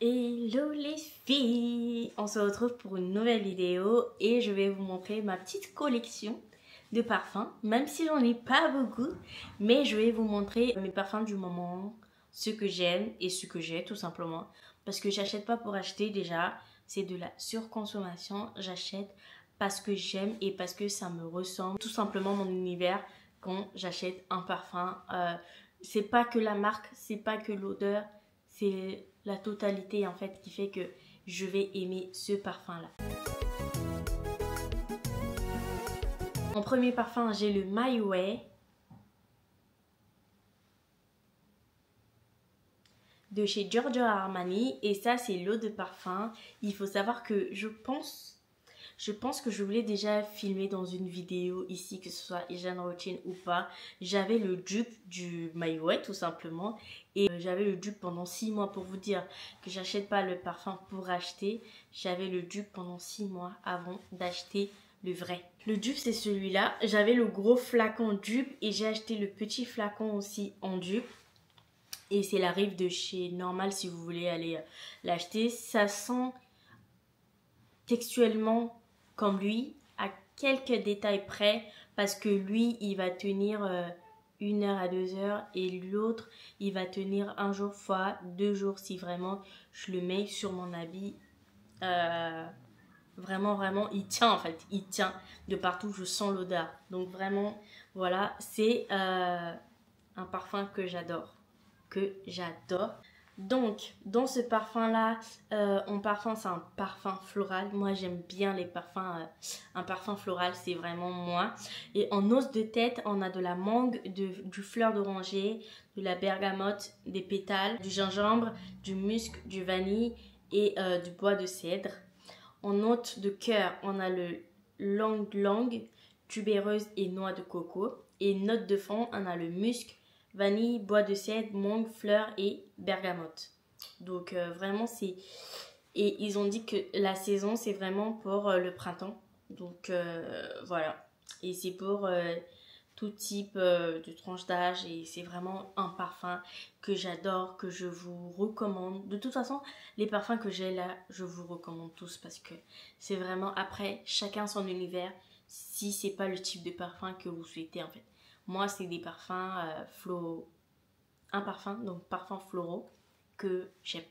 Hello les filles, on se retrouve pour une nouvelle vidéo et je vais vous montrer ma petite collection de parfums, même si j'en ai pas beaucoup, mais je vais vous montrer mes parfums du moment, ce que j'aime et ce que j'ai tout simplement, parce que j'achète pas pour acheter déjà, c'est de la surconsommation, j'achète parce que j'aime et parce que ça me ressemble, tout simplement mon univers quand j'achète un parfum, c'est pas que la marque, c'est pas que l'odeur, c'est la totalité en fait qui fait que je vais aimer ce parfum là. En premier parfum, j'ai le My Way de chez Giorgio Armani et ça c'est l'eau de parfum. Il faut savoir que je pense que je voulais déjà filmer dans une vidéo ici, que ce soit Asian Routine ou pas. J'avais le dupe du My Way tout simplement. Et j'avais le dupe pendant 6 mois, pour vous dire que j'achète pas le parfum pour acheter. J'avais le dupe pendant 6 mois avant d'acheter le vrai. Le dupe c'est celui-là. J'avais le gros flacon dupe et j'ai acheté le petit flacon aussi en dupe. Et c'est la rive de chez Normal si vous voulez aller l'acheter. Ça sent textuellement comme lui, à quelques détails près, parce que lui, il va tenir 1 heure à 2 heures et l'autre, il va tenir 1 jour fois 2 jours si vraiment je le mets sur mon habit. Vraiment, il tient en fait, il tient de partout, je sens l'odeur. Donc vraiment, voilà, c'est un parfum que j'adore, Donc, dans ce parfum-là, en parfum, c'est un parfum floral. Moi, j'aime bien les parfums. Un parfum floral, c'est vraiment moi. Et en os de tête, on a de la mangue, du fleur d'oranger, de la bergamote, des pétales, du gingembre, du musc, du vanille et du bois de cèdre. En note de cœur, on a le lang-lang, tubéreuse et noix de coco. Et note de fond, on a le musc, vanille, bois de cèdre, mangue, fleurs et bergamote. Donc vraiment c'est... Et ils ont dit que la saison c'est vraiment pour le printemps. Donc voilà. Et c'est pour tout type de tranche d'âge. Et c'est vraiment un parfum que j'adore, que je vous recommande. De toute façon, les parfums que j'ai là, je vous recommande tous. Parce que c'est vraiment après, chacun son univers. Si c'est pas le type de parfum que vous souhaitez en fait. Moi, c'est des parfums un parfum, donc parfum floraux, que j'aime,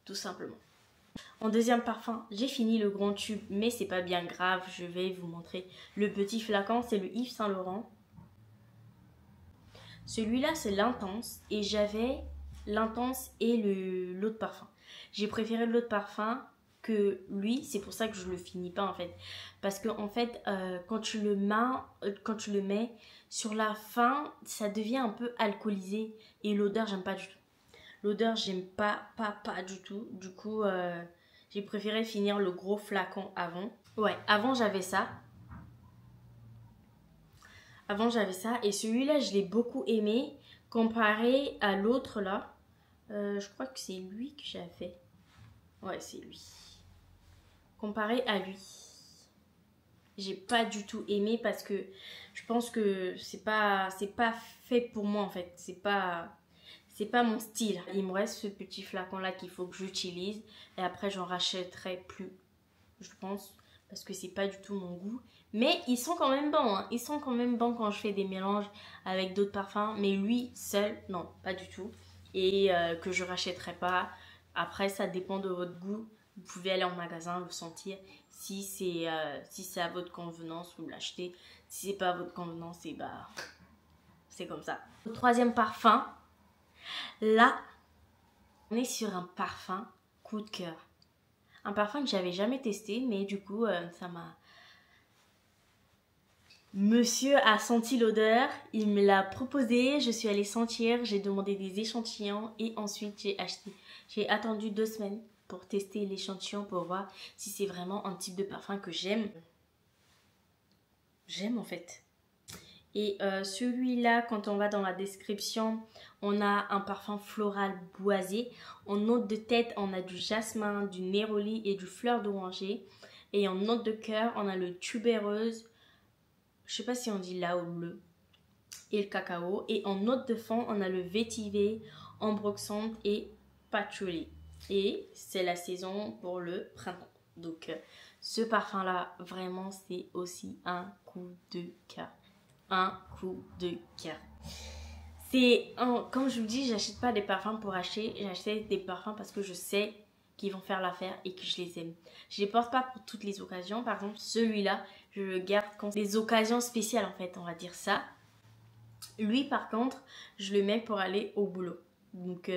tout simplement. En deuxième parfum, j'ai fini le grand tube, mais c'est pas bien grave, je vais vous montrer le petit flacon, c'est le Yves Saint Laurent. Celui-là, c'est l'intense, et j'avais l'intense et l'autre parfum. J'ai préféré l'autre parfum que lui, c'est pour ça que je le finis pas en fait. Parce que en fait, quand tu le mets sur la fin, ça devient un peu alcoolisé et l'odeur, j'aime pas du tout. L'odeur, j'aime pas du tout. Du coup, j'ai préféré finir le gros flacon avant. Ouais, avant j'avais ça. Avant j'avais ça et celui-là, je l'ai beaucoup aimé comparé à l'autre là. Je crois que c'est lui que j'avais. Ouais, c'est lui. Comparé à lui, j'ai pas du tout aimé parce que je pense que c'est pas fait pour moi en fait. C'est pas mon style. Il me reste ce petit flacon là qu'il faut que j'utilise et après j'en rachèterai plus, je pense, parce que c'est pas du tout mon goût. Mais ils sont quand même bons, hein. Ils sont quand même bons quand je fais des mélanges avec d'autres parfums. Mais lui seul, non, pas du tout. Et que je rachèterai pas. Après, ça dépend de votre goût. Vous pouvez aller en magasin, le sentir. Si c'est à votre convenance, vous l'achetez. Si c'est pas à votre convenance, c'est comme ça. Le troisième parfum, là, on est sur un parfum coup de cœur. Un parfum que j'avais jamais testé, mais du coup, ça m'a... Monsieur a senti l'odeur, il me l'a proposé, je suis allée sentir, j'ai demandé des échantillons et ensuite j'ai acheté. J'ai attendu 2 semaines pour tester l'échantillon pour voir si c'est vraiment un type de parfum que j'aime. J'aime en fait. Et celui-là, quand on va dans la description, on a un parfum floral boisé. En note de tête, on a du jasmin, du néroli et du fleur d'oranger. Et en note de cœur, on a le tubéreuse, je sais pas si on dit là ou le, et le cacao. Et en note de fond, on a le vétiver, ambroxante et patchouli. Et c'est la saison pour le printemps. Donc ce parfum là, vraiment c'est aussi un coup de cœur. Un coup de cœur. Comme je vous dis, j'achète pas des parfums pour acheter. J'achète des parfums parce que je sais qu'ils vont faire l'affaire et que je les aime. Je les porte pas pour toutes les occasions. Par exemple, celui-là, je le garde quand des occasions spéciales en fait, on va dire ça. Lui par contre, je le mets pour aller au boulot. Donc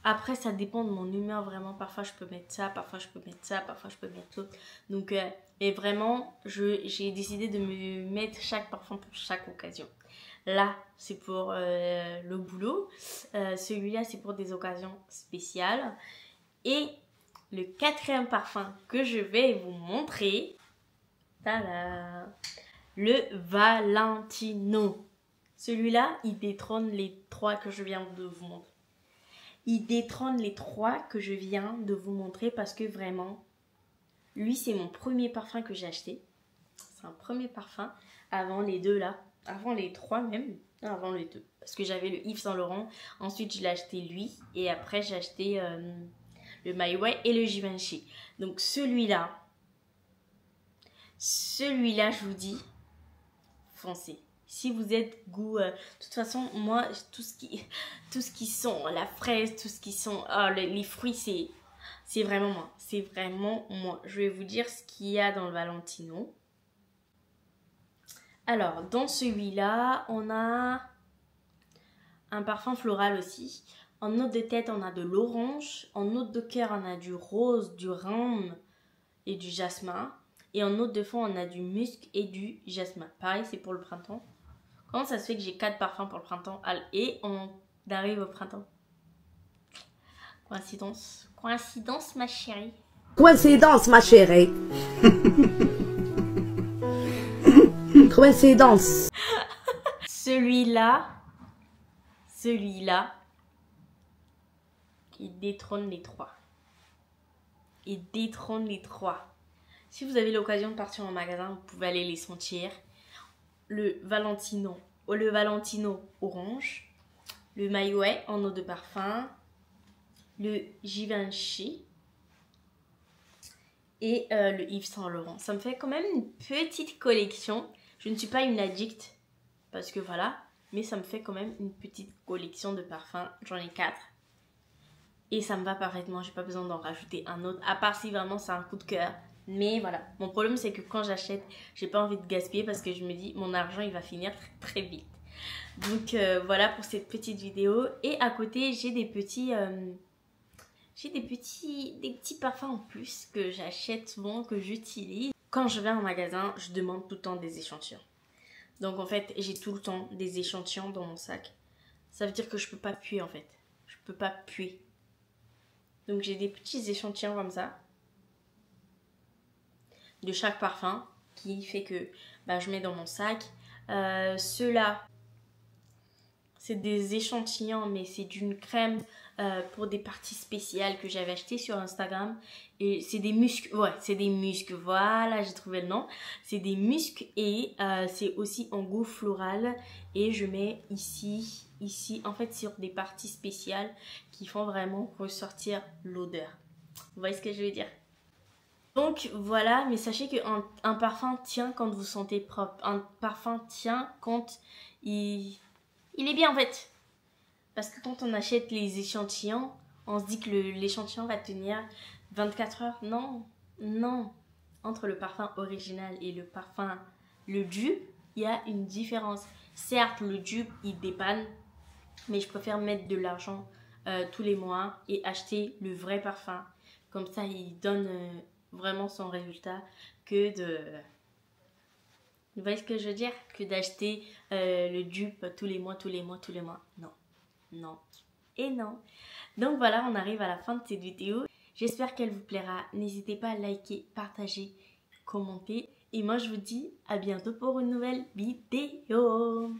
après, ça dépend de mon humeur vraiment. Parfois, je peux mettre ça, parfois, je peux mettre ça, parfois, je peux mettre l'autre. Donc, et vraiment, j'ai décidé de me mettre chaque parfum pour chaque occasion. Là, c'est pour le boulot. Celui-là, c'est pour des occasions spéciales. Et le quatrième parfum que je vais vous montrer, tada, le Valentino. Celui-là, il détrône les 3 que je viens de vous montrer. Il détrône les 3 que je viens de vous montrer parce que vraiment, lui, c'est mon premier parfum que j'ai acheté. C'est un premier parfum avant les 2 là. Avant les 3 même. Avant les 2. Parce que j'avais le Yves Saint Laurent. Ensuite, je l'ai acheté lui. Et après, j'ai acheté le My Way et le Givenchy. Donc celui-là, je vous dis, foncez. Si vous êtes goût, de toute façon, moi, tout ce qui sent la fraise, tout ce qui sent les fruits, c'est vraiment moi. C'est vraiment moi. Je vais vous dire ce qu'il y a dans le Valentino. Alors, dans celui-là, on a un parfum floral aussi. En note de tête, on a de l'orange. En note de cœur, on a du rose, du rhum et du jasmin. Et en note de fond, on a du musc et du jasmin. Pareil, c'est pour le printemps. Comment ça se fait que j'ai 4 parfums pour le printemps et on arrive au printemps? Coïncidence. Coïncidence, ma chérie. Coïncidence, ma chérie. Coïncidence. Celui-là, il détrône les 3. Il détrône les 3. Si vous avez l'occasion de partir en magasin, vous pouvez aller les sentir. Le Valentino orange, le My Way en eau de parfum, le Givenchy et le Yves Saint Laurent. Ça me fait quand même une petite collection. Je ne suis pas une addict parce que voilà, mais ça me fait quand même une petite collection de parfums. J'en ai 4 et ça me va parfaitement. J'ai pas besoin d'en rajouter un autre, à part si vraiment c'est un coup de cœur. Mais voilà, mon problème c'est que quand j'achète, j'ai pas envie de gaspiller parce que je me dis mon argent il va finir très vite. Donc voilà pour cette petite vidéo. Et à côté j'ai des petits parfums en plus que j'achète souvent, que j'utilise. Quand je vais en magasin, je demande tout le temps des échantillons. Donc en fait j'ai tout le temps des échantillons dans mon sac. Ça veut dire que je peux pas puer en fait. Je peux pas puer. Donc j'ai des petits échantillons comme ça de chaque parfum qui fait que je mets dans mon sac. Ceux-là, c'est des échantillons, mais c'est d'une crème pour des parties spéciales que j'avais acheté sur Instagram. Et c'est des muscs. Ouais, c'est des muscs. Voilà, j'ai trouvé le nom. C'est des muscs et c'est aussi en goût floral. Et je mets ici, en fait, sur des parties spéciales qui font vraiment ressortir l'odeur. Vous voyez ce que je veux dire? Donc voilà, mais sachez qu'un parfum tient quand vous sentez propre. Un parfum tient quand il est bien en fait. Parce que quand on achète les échantillons, on se dit que l'échantillon va tenir 24 heures. Non, non. Entre le parfum original et le dupe, il y a une différence. Certes, le dupe, il dépanne, mais je préfère mettre de l'argent tous les mois et acheter le vrai parfum. Comme ça, il donne vraiment son résultat que de... Vous voyez ce que je veux dire? Que d'acheter le dupe tous les mois. Non, non et non. Donc voilà, on arrive à la fin de cette vidéo. J'espère qu'elle vous plaira. N'hésitez pas à liker, partager, commenter. Et moi, je vous dis à bientôt pour une nouvelle vidéo.